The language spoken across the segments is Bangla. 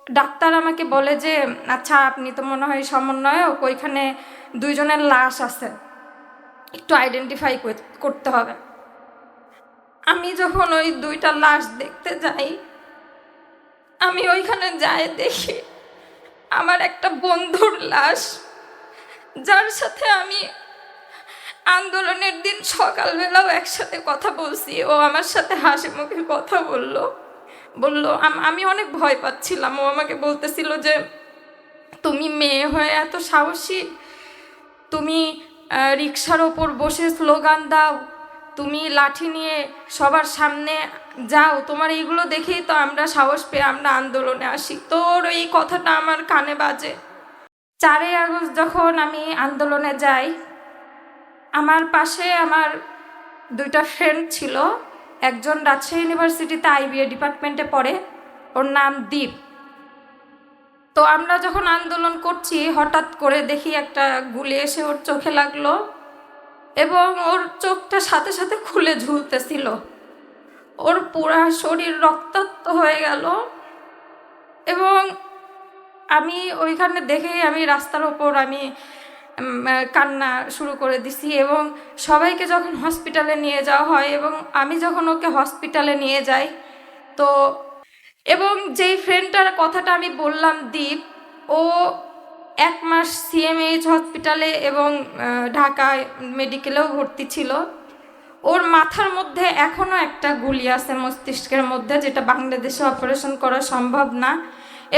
ডাক্তার আমাকে বলে যে আচ্ছা আপনি তো মনে হয় সমন্বয়ক, ওইখানে 2 জনের লাশ আছে, একটু আইডেন্টিফাই করতে হবে। আমি যখন ওই 2টা লাশ দেখতে যাই, আমি ওইখানে যাই দেখি আমার একটা বন্ধুর লাশ, যার সাথে আমি আন্দোলনের দিন সকালবেলাও একসাথে কথা বলছি। ও আমার সাথে হাসি মুখে কথা বললো আমি অনেক ভয় পাচ্ছিলাম। ও আমাকে বলতেছিল যে তুমি মেয়ে হয়ে এত সাহসী, তুমি রিক্সার ওপর বসে স্লোগান দাও, তুমি লাঠি নিয়ে সবার সামনে যাও, তোমার এইগুলো দেখেই তো আমরা সাহস পেয়ে আমরা আন্দোলনে আসি। তোর এই কথাটা আমার কানে বাজে। 4ই আগস্ট যখন আমি আন্দোলনে যাই, আমার পাশে আমার 2টা ফ্রেন্ড ছিল। একজন রাজশাহী ইউনিভার্সিটিতে IBA ডিপার্টমেন্টে পড়ে, ওর নাম দীপ। তো আমরা যখন আন্দোলন করছি, হঠাৎ করে দেখি একটা গুলি এসে ওর চোখে লাগলো এবং ওর চোখটা সাথে সাথে খুলে ঝুলতেছিল। ওর পুরা শরীর রক্তাক্ত হয়ে গেল এবং আমি ওইখানে দেখেই আমি রাস্তার ওপর আমি কান্না শুরু করে দিছি। এবং সবাইকে যখন হসপিটালে নিয়ে যাওয়া হয় এবং আমি যখন ওকে হসপিটালে নিয়ে যাই, তো এবং যেই ফ্রেন্ডটার কথাটা আমি বললাম দীপ, ও 1 মাস CMH হসপিটালে এবং ঢাকায় মেডিকেলেও ভর্তি ছিল। ওর মাথার মধ্যে এখনও একটা গুলি আছে মস্তিষ্কের মধ্যে, যেটা বাংলাদেশে অপারেশন করা সম্ভব না।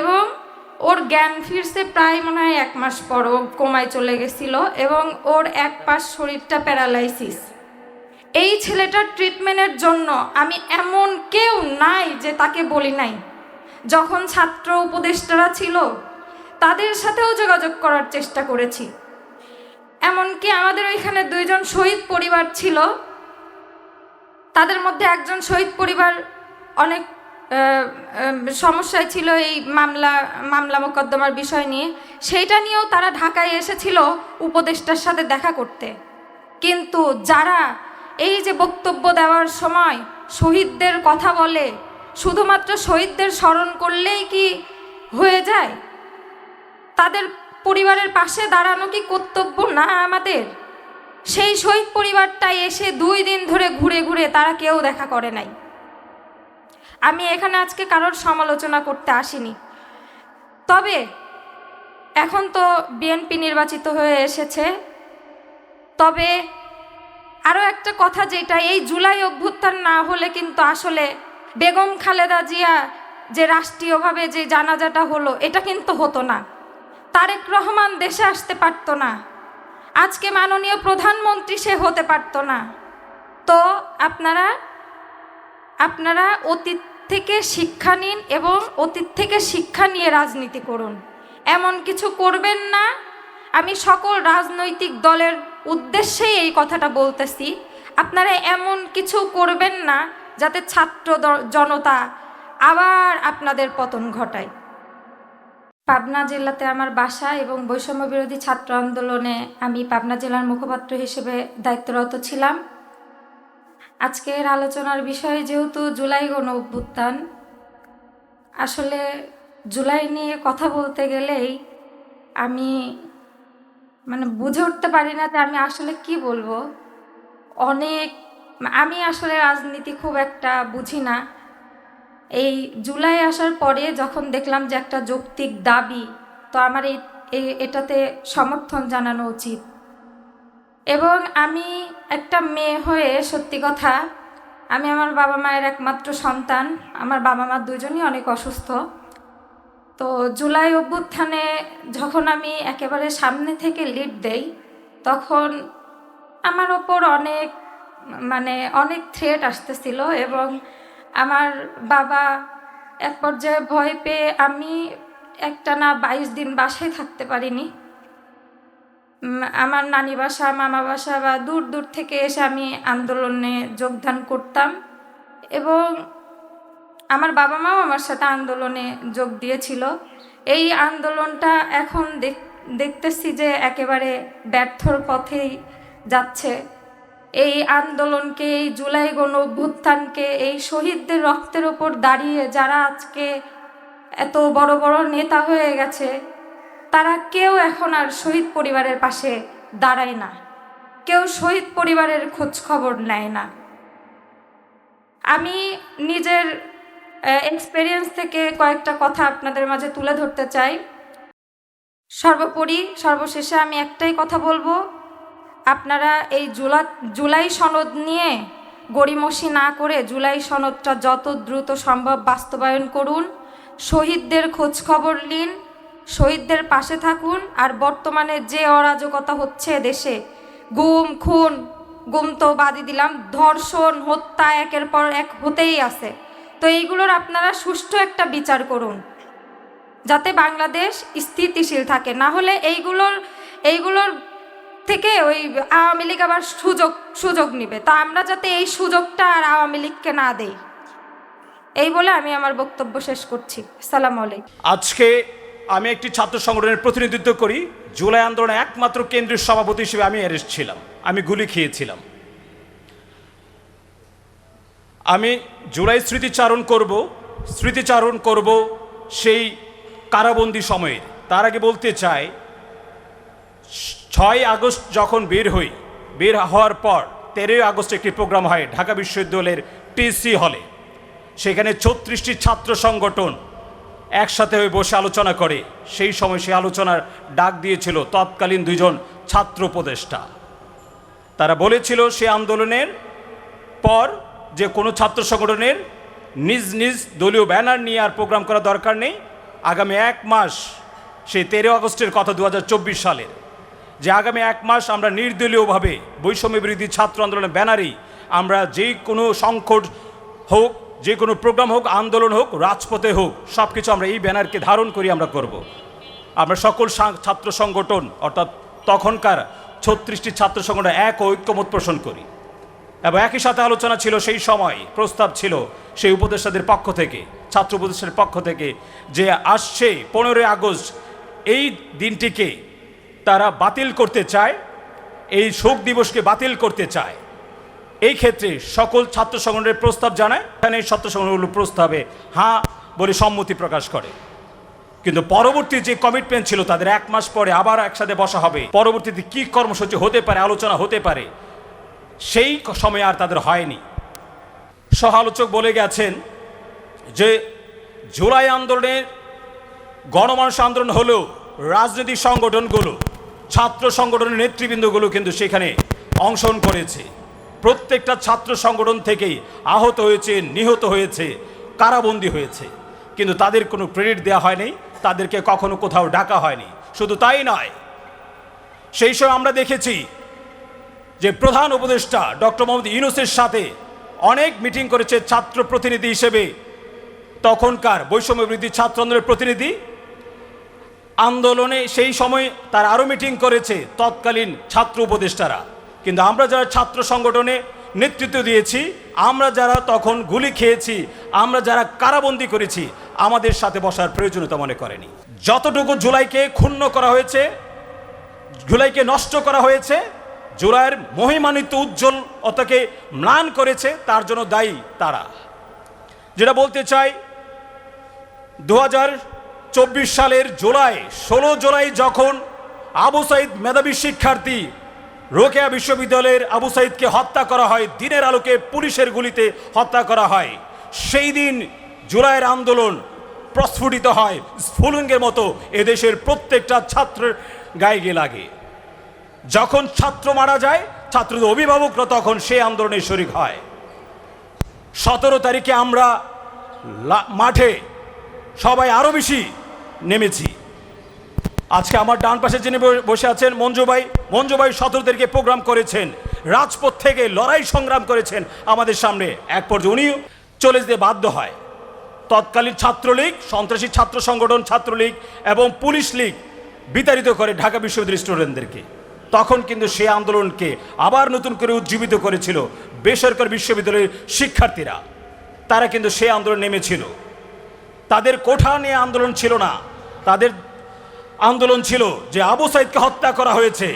এবং ওর জ্ঞান ফিরছে প্রায় মনে হয় 1 মাস পর, ও কোমায় চলে গেছিল এবং ওর 1 পাশ শরীরটা প্যারালাইসিস। এই ছেলেটার ট্রিটমেন্টের জন্য আমি এমন কেউ নাই যে তাকে বলি নাই। যখন ছাত্র উপদেষ্টারা ছিল তাদের সাথেও যোগাযোগ করার চেষ্টা করেছি। এমনকি আমাদের ওইখানে 2 জন শহীদ পরিবার ছিল, তাদের মধ্যে একজন শহীদ পরিবার অনেক সমস্যায় ছিল এই মামলা মোকদ্দমার বিষয় নিয়ে। সেইটা নিয়েও তারা ঢাকায় এসেছিল উপদেষ্টার সাথে দেখা করতে। কিন্তু যারা এই যে বক্তব্য দেওয়ার সময় শহীদদের কথা বলে, শুধুমাত্র শহীদদের স্মরণ করলেই কি হয়ে যায়? তাদের পরিবারের পাশে দাঁড়ানো কি কর্তব্য না আমাদের? সেই শহীদ পরিবারটাই এসে 2 দিন ধরে ঘুরে ঘুরে তারা কেউ দেখা করে নাই। আমি এখানে আজকে কারোর সমালোচনা করতে আসিনি, তবে এখন তো বিএনপি নির্বাচিত হয়ে এসেছে। তবে আরও একটা কথা, যেটা এই জুলাই অভ্যুত্থান না হলে কিন্তু আসলে বেগম খালেদা জিয়া যে রাষ্ট্রীয়ভাবে যে জানাজাটা হলো, এটা কিন্তু হতো না। তারেক রহমান দেশে আসতে পারতো না, আজকে মাননীয় প্রধানমন্ত্রী সে হতে পারতো না। তো আপনারা অতীত থেকে শিক্ষা নিন এবং অতীত থেকে শিক্ষা নিয়ে রাজনীতি করুন, এমন কিছু করবেন না। আমি সকল রাজনৈতিক দলের উদ্দেশ্যেই এই কথাটা বলতেছি, আপনারা এমন কিছু করবেন না যাতে ছাত্র জনতা আবার আপনাদের পতন ঘটায়। পাবনা জেলাতে আমার বাসা এবং বৈষম্য বিরোধী ছাত্র আন্দোলনে আমি পাবনা জেলার মুখপাত্র হিসেবে দায়িত্বরত ছিলাম। আজকের আলোচনার বিষয় যেহেতু জুলাই গণ অভ্যুত্থান, আসলে জুলাই নিয়ে কথা বলতে গেলেই আমি বুঝে উঠতে পারি না যে আমি আসলে কি বলবো। আমি আসলে রাজনীতি খুব একটা বুঝি না। এই জুলাই আসার পরে যখন দেখলাম যে একটা যৌক্তিক দাবি, তো আমার এটাতে সমর্থন জানানো উচিত। এবং আমি একটা মেয়ে হয়ে, সত্যি কথা, আমি আমার বাবা মায়ের একমাত্র সন্তান। আমার বাবা মা 2 জনই অনেক অসুস্থ। তো জুলাই অভ্যুত্থানে যখন আমি একেবারে সামনে থেকে লিড দেই, তখন আমার ওপর অনেক থ্রেট আসতেছিল এবং আমার বাবা এক পর্যায়ে ভয় পেয়ে আমি একটানা 22 দিন বাসায় থাকতে পারিনি। আমার নানি বাসা, মামা বাসা বা দূর দূর থেকে এসে আমি আন্দোলনে যোগদান করতাম এবং আমার বাবা মাও আমার সাথে আন্দোলনে যোগ দিয়েছিল। এই আন্দোলনটা এখন দেখতেছি যে একেবারে ব্যর্থর পথেই যাচ্ছে। এই আন্দোলনকে, এই জুলাই গণ অভ্যুত্থানকে, এই শহীদদের রক্তের ওপর দাঁড়িয়ে যারা আজকে এত বড় বড় নেতা হয়ে গেছে, তারা কেউ এখন আর শহীদ পরিবারের পাশে দাঁড়ায় না, কেউ শহীদ পরিবারের খোঁজ খবর নেয় না। আমি নিজের এক্সপেরিয়েন্স থেকে কয়েকটা কথা আপনাদের মাঝে তুলে ধরতে চাই। সর্বশেষে আমি একটাই কথা বলবো, আপনারা এই জুলাই সনদ নিয়ে গড়িমসি না করে জুলাই সনদটা যত দ্রুত সম্ভব বাস্তবায়ন করুন, শহীদদের খোঁজ খবর নিন, শহীদদের পাশে থাকুন। আর বর্তমানে যে অরাজকতা হচ্ছে দেশে, গুম তো বাদই দিলাম, ধর্ষণ, হত্যা একের পর এক হতেই আছে, তো এইগুলোর আপনারা সুষ্ঠু একটা বিচার করুন যাতে বাংলাদেশ স্থিতিশীল থাকে। না হলে এইগুলোর থেকে ওই আওয়ামী লীগ আবার সুযোগ নিবে। তা আমরা যাতে এই সুযোগটা আর আওয়ামী লীগকে না দেই, এই বলে আমি আমার বক্তব্য শেষ করছি। আসসালামু আলাইকুম। আজকে আমি একটি ছাত্র সংগঠনের প্রতিনিধিত্ব করি। জুলাই আন্দোলনে একমাত্র কেন্দ্রীয় সভাপতি হিসেবে আমি অ্যারেস্ট ছিলাম, আমি গুলি খেয়েছিলাম। আমি জুলাই স্মৃতিচারণ করব সেই কারাবন্দী সময়ের। তার আগে বলতে চাই, 6 আগস্ট যখন বের হওয়ার পর 13 আগস্ট একটি প্রোগ্রাম হয় ঢাকা বিশ্ববিদ্যালয়ের টিসি হলে। সেখানে 36টি ছাত্র সংগঠন একসাথে হয়ে বসে আলোচনা করে। সেই সময় সেই আলোচনার ডাক দিয়েছিল তৎকালীন 2 জন ছাত্র উপদেষ্টা। তারা বলেছিল সে আন্দোলনের পর যে কোনো ছাত্র সংগঠনের নিজ নিজ দলীয় ব্যানার নিয়ে আর প্রোগ্রাম করা দরকার নেই। আগামী 1 মাস, সেই 13 আগস্টের কথা 2024 সালের, যে আগামী 1 মাস আমরা নির্দলীয়ভাবে বৈষম্য বিরোধী ছাত্র আন্দোলনের ব্যানারেই আমরা যে কোনো সংকট হোক, যে কোনো প্রোগ্রাম হোক, আন্দোলন হোক, রাজপথে হোক, সব কিছু আমরা এই ব্যানারকে ধারণ করি আমরা করব। আমরা সকল ছাত্র সংগঠন অর্থাৎ তখনকার 36টি ছাত্র সংগঠন এক ঐক্যমত পোষণ করি। এবং একই সাথে আলোচনা ছিল, সেই সময় প্রস্তাব ছিল সেই উপদেষ্টাদের পক্ষ থেকে, ছাত্র উপদেষ্টাদের পক্ষ থেকে, যে আসছে 15 আগস্ট এই দিনটিকে তারা বাতিল করতে চায়, এই শোক দিবসকে বাতিল করতে চায়। এই ক্ষেত্রে সকল ছাত্র সংগঠনের প্রস্তাব জানায়, এখানে ছাত্র সংগঠনগুলো প্রস্তাবে হ্যাঁ বলে সম্মতি প্রকাশ করে। কিন্তু পরবর্তী যে কমিটমেন্ট ছিল তাদের 1 মাস পরে আবার একসাথে বসা হবে, পরবর্তীতে কি কর্মসূচি হতে পারে, আলোচনা হতে পারে, সেই সময় আর তাদের হয়নি। সহ আলোচক বলে গেছেন যে জুলাই আন্দোলনের গণমানুষ আন্দোলন হলেও রাজনৈতিক সংগঠনগুলো, ছাত্র সংগঠনের নেতৃবৃন্দগুলো কিন্তু সেখানে অংশগ্রহণ করেছে। প্রত্যেকটা ছাত্র সংগঠন থেকেই আহত হয়েছে, নিহত হয়েছে, কারাবন্দী হয়েছে, কিন্তু তাদের কোনো ক্রেডিট দেওয়া হয়নি, তাদেরকে কখনো কোথাও ডাকা হয়নি। শুধু তাই নয়, সেই সময় আমরা দেখেছি যে প্রধান উপদেষ্টা ডক্টর মোহাম্মদ ইউনূসের সাথে অনেক মিটিং করেছে ছাত্র প্রতিনিধি হিসেবে, তখনকার বৈষম্য বিরোধী ছাত্র আন্দোলনের প্রতিনিধি। আন্দোলনে সেই সময় তার আরও মিটিং করেছে তৎকালীন ছাত্র উপদেষ্টারা। কিন্তু আমরা যারা ছাত্র সংগঠনে নেতৃত্ব দিয়েছি, আমরা যারা তখন গুলি খেয়েছি, আমরা যারা কারাবন্দী করেছি, আমাদের সাথে বসার প্রয়োজনীয়তা মনে করেনি। যতটুকু জুলাইকে ক্ষুণ্ণ করা হয়েছে, জুলাইকে নষ্ট করা হয়েছে, জুলাইয়ের মহিমান্বিত উজ্জ্বলতাকে ম্লান করেছে, তার জন্য দায়ী তারা। যেটা বলতে চাই, 2024 সালের 16 জুলাই যখন আবু সাইদ মেধাবী শিক্ষার্থী রোকেয়া বিশ্ববিদ্যালয়ের আবু সাইদকে হত্যা করা হয়, দিনের আলোকে পুলিশের গুলিতে হত্যা করা হয়, সেই দিন জুলাইয়ের আন্দোলন প্রস্ফুটিত হয় স্ফুলিঙ্গের মতো এদেশের প্রত্যেকটা ছাত্রের গায়ে গিয়ে লাগে। যখন ছাত্র মারা যায়, ছাত্রদের অভিভাবকরা তখন সেই আন্দোলনে শরিক হয়। 17 তারিখে আমরা মাঠে সবাই আরও বেশি নেমেছি। আজকে আমার ডান পাশে যিনি বসে আছেন মঞ্জু ভাই 17 তারিখে প্রোগ্রাম করেছেন, রাজপথ থেকে লড়াই সংগ্রাম করেছেন আমাদের সামনে। এক পর্যায়ে উনি চলে যেতে বাধ্য হয়। তৎকালীন ছাত্রলীগ, সন্ত্রাসী ছাত্র সংগঠন ছাত্রলীগ এবং পুলিশ লীগ বিতাড়িত করে ঢাকা বিশ্ববিদ্যালয়ের স্টুডেন্টদেরকে। তখন কিন্তু সেই আন্দোলনকে আবার নতুন করে উজ্জীবিত করেছিল বেসরকারি বিশ্ববিদ্যালয়ের শিক্ষার্থীরা। তারা কিন্তু সেই আন্দোলন নেমেছিল। তাদের কোঠা নিয়ে আন্দোলন ছিল না, তাদের আন্দোলন ছিল যে আবু সাইদকে হত্যা করা হয়েছে,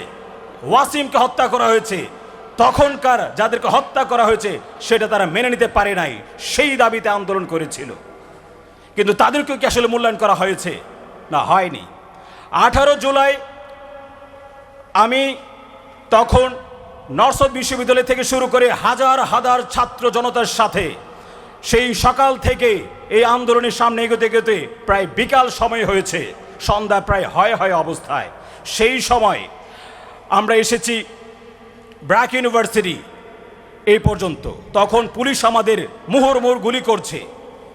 ওয়াসিমকে হত্যা করা হয়েছে, তখনকার যাদেরকে হত্যা করা হয়েছে সেটা তারা মেনে নিতে পারে নাই, সেই দাবিতে আন্দোলন করেছিল। কিন্তু তাদেরকেও কি আসলে মূল্যায়ন করা হয়েছে? না, হয়নি। 18 জুলাই আমি তখন নর্থ সাউথ বিশ্ববিদ্যালয় থেকে শুরু করে হাজার হাজার ছাত্র জনতার সাথে সেই সকাল থেকে এই আন্দোলনের সামনে এগোতে এগোতে প্রায় বিকাল সময় হয়েছে, সন্ধ্যা প্রায় হয় অবস্থায়। সেই সময় আমরা এসেছি ব্র্যাক ইউনিভার্সিটি এই পর্যন্ত। তখন পুলিশ আমাদের মুহুর্মুহুর গুলি করছে,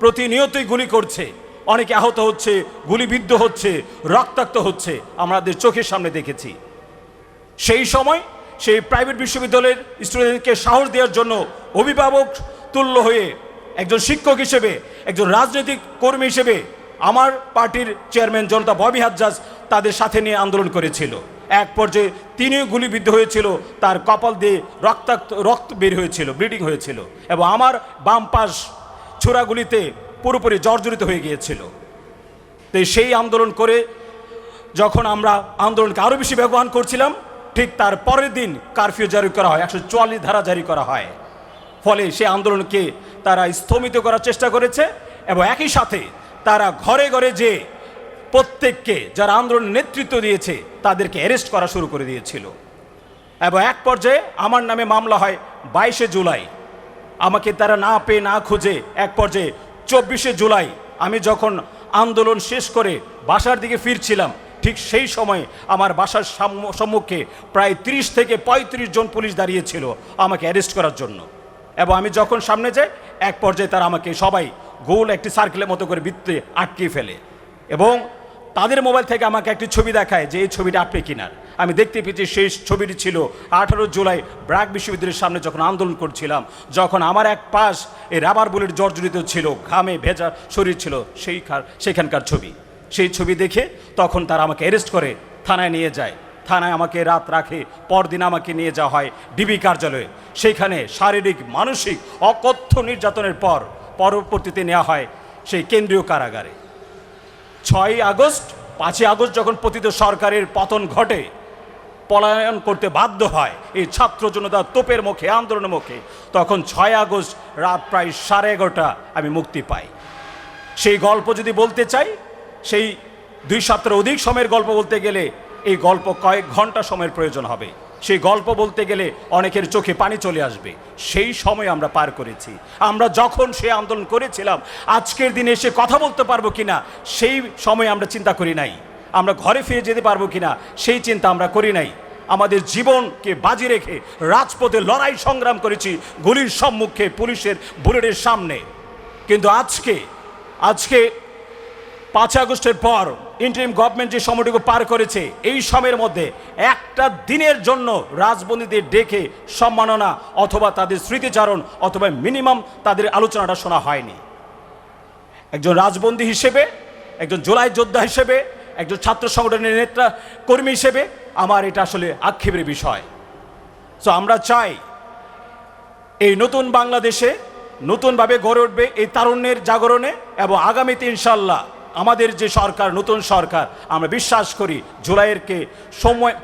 প্রতিনিয়তই গুলি করছে, অনেকে আহত হচ্ছে, গুলিবিদ্ধ হচ্ছে, রক্তাক্ত হচ্ছে, আমাদের চোখের সামনে দেখেছি। সেই সময় সেই প্রাইভেট বিশ্ববিদ্যালয়ের স্টুডেন্টকে সাহস দেওয়ার জন্য অভিভাবক তুল্য হয়ে একজন শিক্ষক হিসেবে, একজন রাজনৈতিক কর্মী হিসেবে আমার পার্টির চেয়ারম্যান জনতা ববি হাজ্জাজ তাদের সাথে নিয়ে আন্দোলন করেছিল। এক পর্যায়ে তিনিও গুলিবিদ্ধ হয়েছিল, তার কপাল দিয়ে রক্ত বের হয়েছিল, ব্লিডিং হয়েছিল, এবং আমার বাম পাশ ছোড়াগুলিতে পুরোপুরি জর্জরিত হয়ে গিয়েছিল। তো সেই আন্দোলন করে যখন আমরা আন্দোলনকে আরও বেশি ব্যবহার করছিলাম, ঠিক তার পরের দিন কারফিউ জারি করা হয়, 144 ধারা জারি করা হয়। ফলে সেই আন্দোলনকে তারা স্থগিত করার চেষ্টা করেছে, এবং একই সাথে তারা ঘরে ঘরে যে প্রত্যেককে যারা আন্দোলনের নেতৃত্ব দিয়েছে তাদেরকে অ্যারেস্ট করা শুরু করে দিয়েছিল। এবং এক পর্যায়ে আমার নামে মামলা হয় 22শে জুলাই। আমাকে তারা না পেয়ে না খুঁজে এক পর্যায়ে 24শে জুলাই আমি যখন আন্দোলন শেষ করে বাসার দিকে ফিরছিলাম, ঠিক সেই সময় আমার বাসার সম্মুখে প্রায় 30 থেকে 35 জন পুলিশ দাঁড়িয়েছিল আমাকে অ্যারেস্ট করার জন্য। এবং আমি যখন সামনে যাই, এক পর্যায়ে তারা আমাকে সবাই গোল একটি সার্কেলের মতো করে বৃত্তে আটকে ফেলে, এবং তাদের মোবাইল থেকে আমাকে একটি ছবি দেখায় যে এই ছবিটা আপনি কিনার। আমি দেখতে পেয়েছি সেই ছবিটি ছিল 18 জুলাই ব্র্যাক বিশ্ববিদ্যালয়ের সামনে যখন আন্দোলন করছিলাম, যখন আমার এক পাশ এই রাবার বুলেট জর্জরিত ছিল, ঘামে ভেজা শরীর ছিল, সেইখানকার ছবি। সেই ছবি দেখে তখন তারা আমাকে অ্যারেস্ট করে থানায় নিয়ে যায়। থানায় আমাকে রাত রাখে, পরদিন আমাকে নিয়ে যাওয়া হয় ডিবি কার্যালয়ে। সেইখানে শারীরিক মানসিক অকথ্য নির্যাতনের পর পরবর্তীতে নেওয়া হয় সেই কেন্দ্রীয় কারাগারে। 5ই আগস্ট যখন পতিত সরকারের পতন ঘটে, পলায়ন করতে বাধ্য হয় এই ছাত্র জনতা তোপের মুখে, আন্দোলনের মুখে, তখন 6 আগস্ট রাত প্রায় 11:30 আমি মুক্তি পাই। সেই গল্প যদি বলতে চাই, সেই 2 সপ্তাহের অধিক সময়ের গল্প বলতে গেলে এই গল্প কয়েক ঘন্টা সময়ের প্রয়োজন হবে। সেই গল্প বলতে গেলে অনেকের চোখে পানি চলে আসবে। সেই সময় আমরা পার করেছি। আমরা যখন সে আন্দোলন করেছিলাম, আজকের দিনে এসে কথা বলতে পারবো কিনা সেই সময় আমরা চিন্তা করি নাই। আমরা ঘরে ফিরে যেতে পারবো কিনা সেই চিন্তা আমরা করি নাই। আমাদের জীবনকে বাজি রেখে রাজপথে লড়াই সংগ্রাম করেছি, গুলির সম্মুখে, পুলিশের বুলেটের সামনে। কিন্তু আজকে 5 আগস্টের পর ইন্টারিম গভর্নমেন্ট যে সময়টুকু পার করেছে, এই সময়ের মধ্যে একটা দিনের জন্য রাজবন্দীদের ডেকে সম্মাননা অথবা তাদের স্মৃতিচারণ অথবা মিনিমাম তাদের আলোচনাটা শোনা হয়নি। একজন রাজবন্দী হিসেবে, একজন জুলাই যোদ্ধা হিসেবে, একজন ছাত্র সংগঠনের নেতা কর্মী হিসেবে আমার এটা আসলে আক্ষেপের বিষয়। সো আমরা চাই এই নতুন বাংলাদেশে নতুনভাবে গড়ে উঠবে এই তারুণ্যের জাগরণে, এবং আগামীতে ইনশাল্লাহ আমাদের যে সরকার, নতুন সরকার, আমরা বিশ্বাস করি জুলাইয়েরকে সময়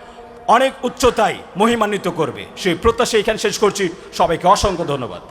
অনেক উচ্চতায় মহিমান্বিত করবে। সেই প্রত্যাশা এখানে শেষ করছি। সবাইকে অসংখ্য ধন্যবাদ।